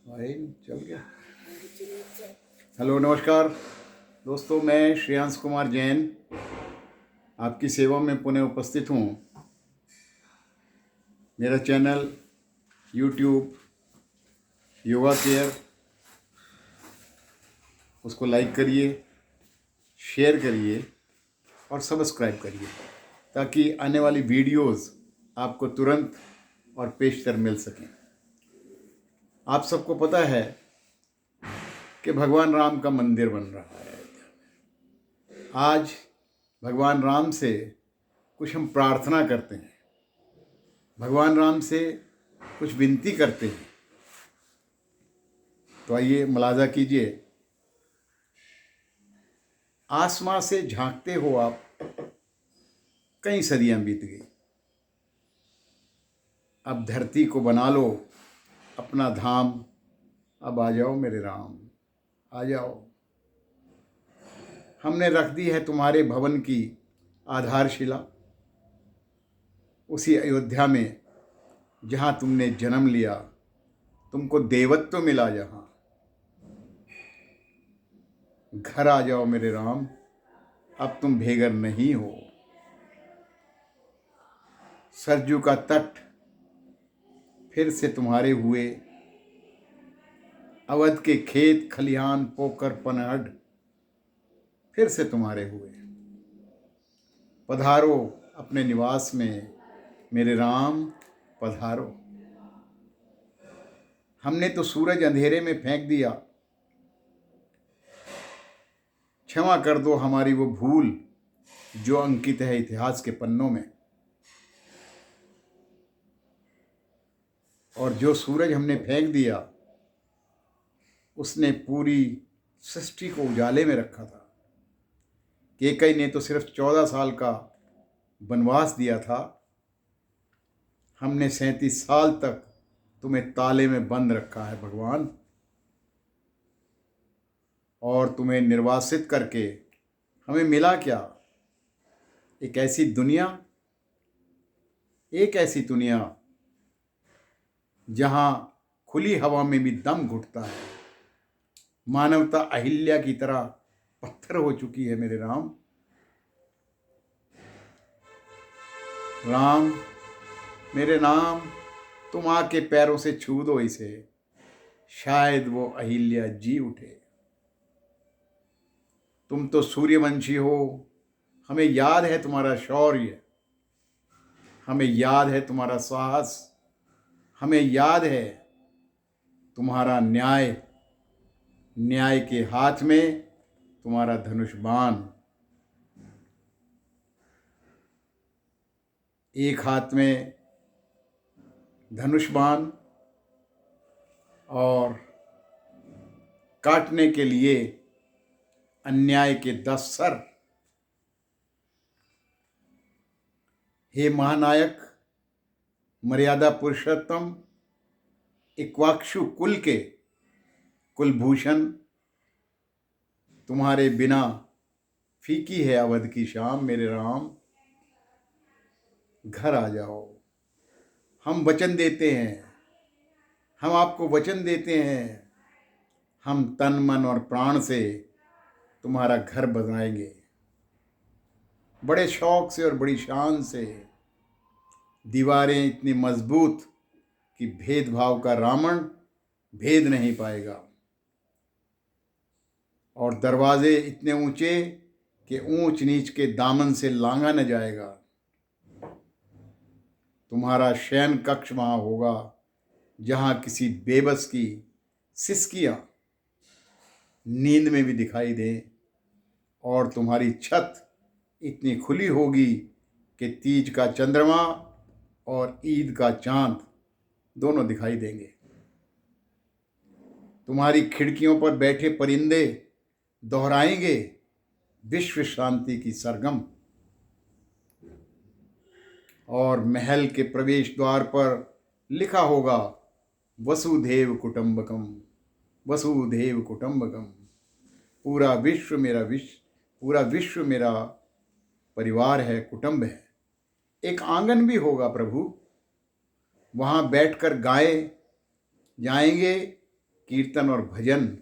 भाई चल गया। हेलो नमस्कार दोस्तों, मैं श्रेयांश कुमार जैन आपकी सेवा में पुनः उपस्थित हूँ। मेरा चैनल यूट्यूब योगा केयर, उसको लाइक करिए, शेयर करिए और सब्सक्राइब करिए ताकि आने वाली वीडियोस आपको तुरंत और पेशतर मिल सकें। आप सबको पता है कि भगवान राम का मंदिर बन रहा है। आज भगवान राम से कुछ हम प्रार्थना करते हैं, भगवान राम से कुछ विनती करते हैं। तो आइए मुलाजा कीजिए। आसमां से झांकते हो आप, कई सदियां बीत गई। अब धरती को बना लो अपना धाम। अब आ जाओ मेरे राम, आ जाओ। हमने रख दी है तुम्हारे भवन की आधारशिला, उसी अयोध्या में जहां तुमने जन्म लिया, तुमको देवत्व मिला। जहां घर आ जाओ मेरे राम, अब तुम भेगर नहीं हो। सरजू का तट फिर से तुम्हारे हुए, अवध के खेत खलिहान पोकर पनहड़ फिर से तुम्हारे हुए। पधारो अपने निवास में मेरे राम, पधारो। हमने तो सूरज अंधेरे में फेंक दिया, क्षमा कर दो हमारी वो भूल जो अंकित है इतिहास के पन्नों में। और जो सूरज हमने फेंक दिया, उसने पूरी सृष्टि को उजाले में रखा था। केकई ने तो सिर्फ 14 साल का वनवास दिया था, हमने 37 साल तक तुम्हें ताले में बंद रखा है भगवान। और तुम्हें निर्वासित करके हमें मिला क्या? एक ऐसी दुनिया जहां खुली हवा में भी दम घुटता है। मानवता अहिल्या की तरह पत्थर हो चुकी है मेरे राम। राम मेरे नाम, तुम आके पैरों से छू दो इसे, शायद वो अहिल्या जी उठे। तुम तो सूर्यवंशी हो, हमें याद है तुम्हारा शौर्य, हमें याद है तुम्हारा साहस, हमें याद है तुम्हारा न्याय। न्याय के हाथ में तुम्हारा धनुष बाण। एक हाथ में धनुष बाण और काटने के लिए अन्याय के 10 सर। हे महानायक, मर्यादा पुरुषोत्तम, इक्वाक्षु कुल के कुलभूषण, तुम्हारे बिना फीकी है अवध की शाम। मेरे राम घर आ जाओ। हम वचन देते हैं, हम आपको वचन देते हैं, हम तन मन और प्राण से तुम्हारा घर बनाएंगे, बड़े शौक से और बड़ी शान से। दीवारें इतनी मजबूत कि भेदभाव का रावण भेद नहीं पाएगा, और दरवाजे इतने ऊंचे कि ऊंच नीच के दामन से लांघा न जाएगा। तुम्हारा शयन कक्ष वहां होगा जहां किसी बेबस की सिसकियां नींद में भी दिखाई दे। और तुम्हारी छत इतनी खुली होगी कि तीज का चंद्रमा और ईद का चांद दोनों दिखाई देंगे। तुम्हारी खिड़कियों पर बैठे परिंदे दोहराएंगे विश्व शांति की सरगम। और महल के प्रवेश द्वार पर लिखा होगा वसुधैव कुटुंबकम, वसुधैव कुटुंबकम। पूरा विश्व मेरा परिवार है, कुटुंब है। एक आंगन भी होगा प्रभु, वहां बैठकर गाए जाएंगे कीर्तन और भजन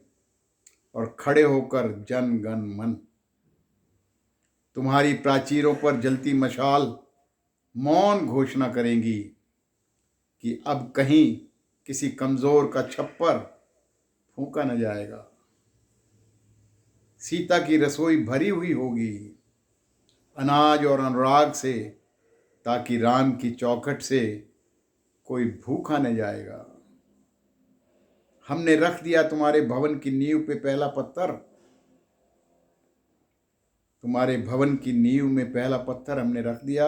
और खड़े होकर जन गण मन। तुम्हारी प्राचीरों पर जलती मशाल मौन घोषणा करेंगी कि अब कहीं किसी कमजोर का छप्पर फूंका न जाएगा। सीता की रसोई भरी हुई होगी अनाज और अनुराग से, ताकि राम की चौखट से कोई भूखा न जाएगा। हमने रख दिया तुम्हारे भवन की नींव पे पहला पत्थर, तुम्हारे भवन की नींव में पहला पत्थर हमने रख दिया।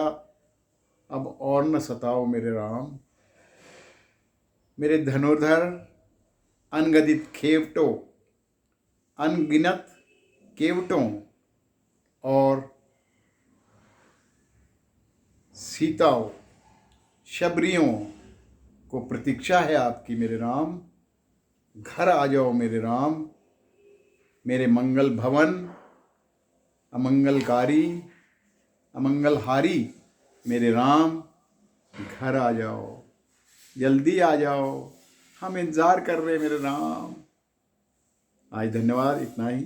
अब और न सताओ मेरे राम। मेरे धनुर्धर अनगदित खेवटों, अनगिनत केवटों और सीताओं, शबरियों को प्रतीक्षा है आपकी मेरे राम। घर आ जाओ मेरे राम। मेरे मंगल भवन अमंगलकारी अमंगलहारी मेरे राम, घर आ जाओ, जल्दी आ जाओ, हम इंतज़ार कर रहे हैं मेरे राम। आज धन्यवाद, इतना ही।